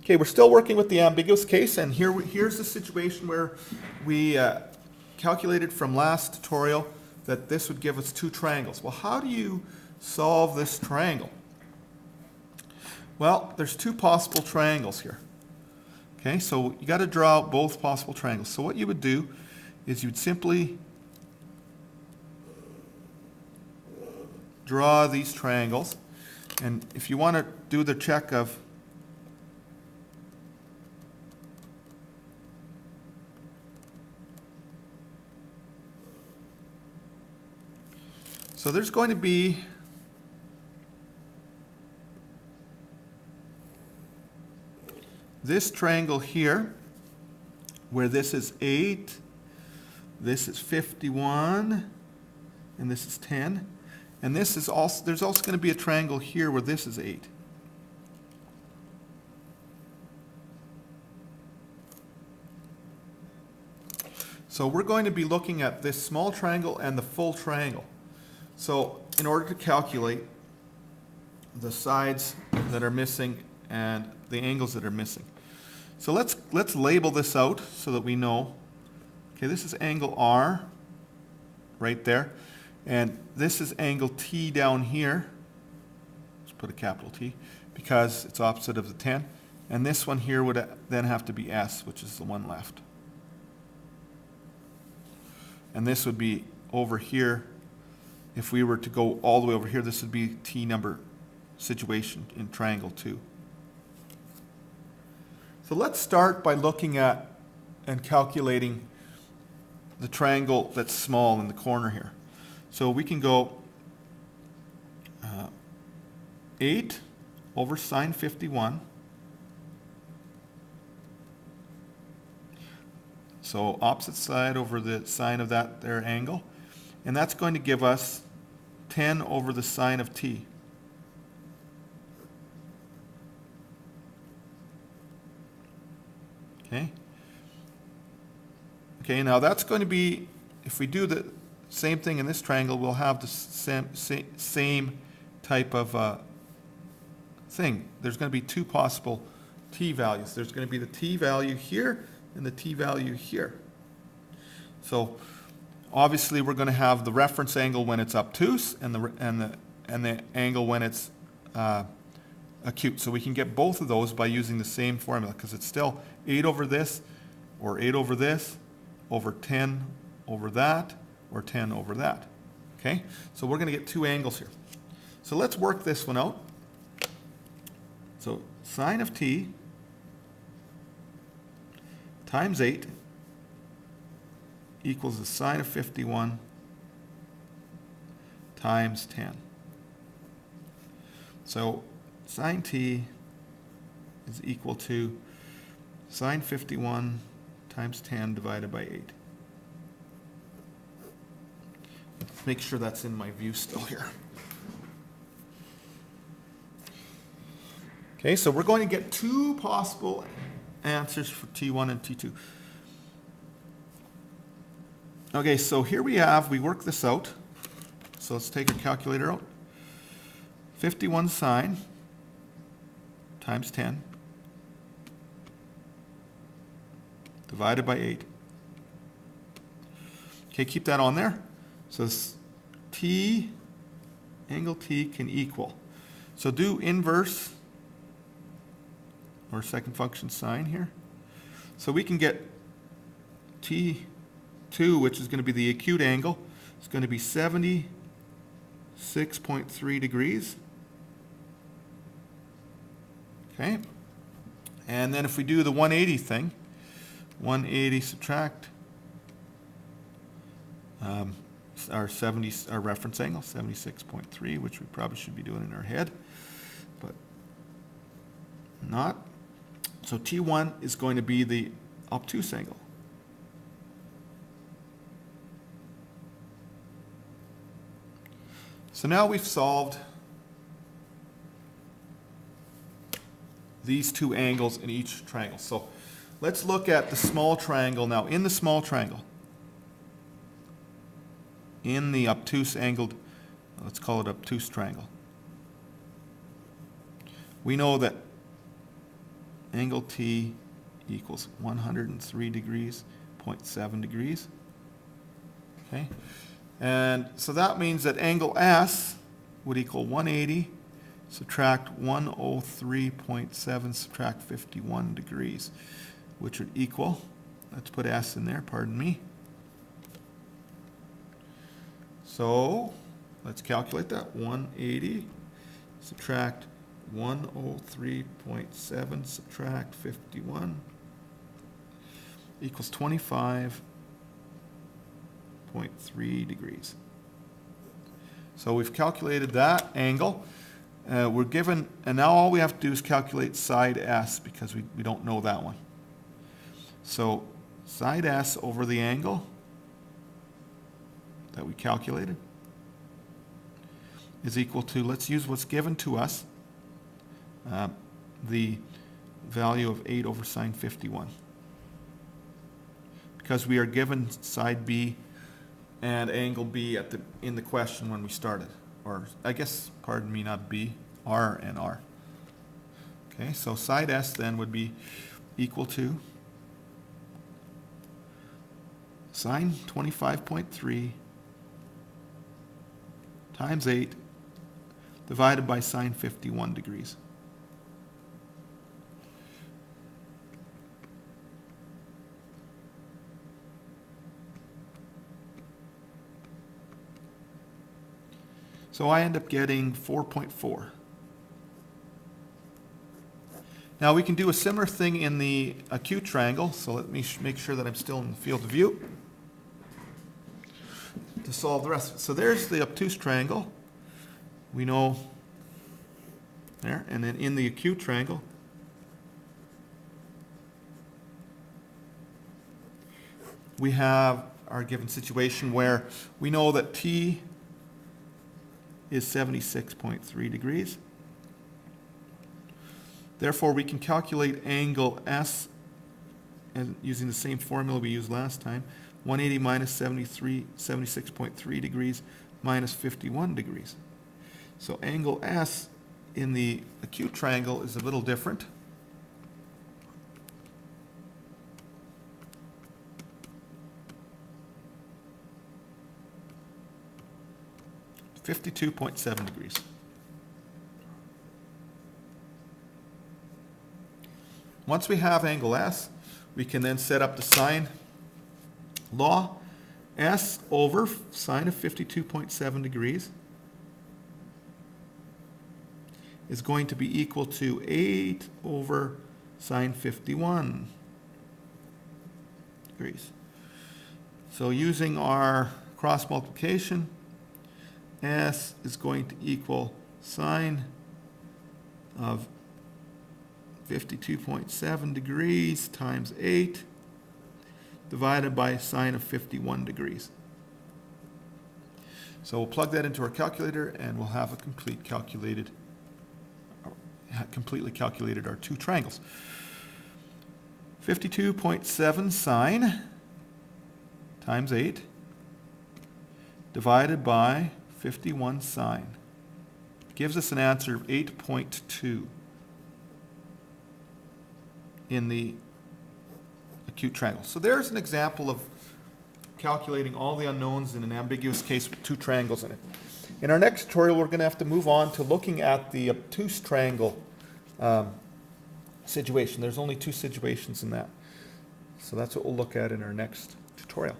Okay, we're still working with the ambiguous case, and here's the situation where we calculated from last tutorial that this would give us two triangles. Well, how do you solve this triangle? Well, there's two possible triangles here. Okay, so you got to draw out both possible triangles. So what you would do is you'd simply draw these triangles, and if you want to do the check of so there's going to be this triangle here, where this is 8, this is 51, and this is 10. And this is also, there's also going to be a triangle here where this is 8. So we're going to be looking at this small triangle and the full triangle. So in order to calculate the sides that are missing and the angles that are missing. So let's label this out so that we know. Okay, this is angle R right there, and this is angle T down here. Let's put a capital T because it's opposite of the 10. And this one here would then have to be S, which is the one left. And this would be over here. If we were to go all the way over here, this would be T number situation in triangle 2. So let's start by looking at and calculating the triangle that's small in the corner here. So we can go 8 over sine 51. So opposite side over the sine of that there angle. And that's going to give us 10 over the sine of t. Okay. Okay, now that's going to be, if we do the same thing in this triangle, we'll have the same type of thing. There's going to be two possible t values. There's going to be the t value here and the t value here. So obviously we're going to have the reference angle when it's obtuse and the angle when it's acute. So we can get both of those by using the same formula, because it's still 8 over this, or 8 over this, over 10 over that, or 10 over that. Okay? So we're going to get two angles here. So let's work this one out. So sine of t times 8 equals the sine of 51 times 10. So sine t is equal to sine 51 times 10 divided by 8. Let's make sure that's in my view still here. Okay, so we're going to get two possible answers for T1 and T2. Okay, so here we work this out. So let's take our calculator out. 51 sine times 10 divided by 8. Okay, keep that on there. So t, angle t can equal. So do inverse or second function sine here. So we can get T2, which is going to be the acute angle. It's going to be 76.3 degrees. Okay. And then if we do the 180 thing, 180 subtract our reference angle, 76.3, which we probably should be doing in our head, but not. So T1 is going to be the obtuse angle. So now we've solved these two angles in each triangle. So let's look at the small triangle now. In the small triangle, in the obtuse angled, let's call it obtuse triangle, we know that angle T equals 103 degrees, 0.7 degrees. Okay, and so that means that angle S would equal 180, subtract 103.7, subtract 51 degrees, which would equal, let's put S in there, pardon me. So let's calculate that. 180, subtract 103.7, subtract 51, equals 25.3 degrees. So we've calculated that angle. We're given, and now all we have to do is calculate side S because we don't know that one. So side S over the angle that we calculated is equal to, let's use what's given to us, the value of 8 over sine 51. Because we are given side B and angle B in the question when we started. Or I guess, pardon me, not B, R and R. Okay, so side S then would be equal to sine 25.3 times 8 divided by sine 51 degrees. So I end up getting 4.4. Now we can do a similar thing in the acute triangle, so let me make sure that I'm still in the field of view to solve the rest of it. So there's the obtuse triangle. We know there, and then in the acute triangle, we have our given situation where we know that T is 76.3 degrees. Therefore, we can calculate angle S and using the same formula we used last time. 180 minus 76.3 degrees minus 51 degrees. So angle S in the acute triangle is a little different. .7 degrees. Once we have angle S, we can then set up the sine law. S over sine of 52.7 degrees is going to be equal to 8 over sine 51 degrees. So using our cross multiplication, S is going to equal sine of 52.7 degrees times 8 divided by sine of 51 degrees. So we'll plug that into our calculator and we'll have a completely calculated our two triangles. 52.7 sine times 8 divided by 51 sine gives us an answer of 8.2 in the acute triangle. So there's an example of calculating all the unknowns in an ambiguous case with two triangles in it. In our next tutorial, we're going to have to move on to looking at the obtuse triangle situation. There's only two situations in that. So that's what we'll look at in our next tutorial.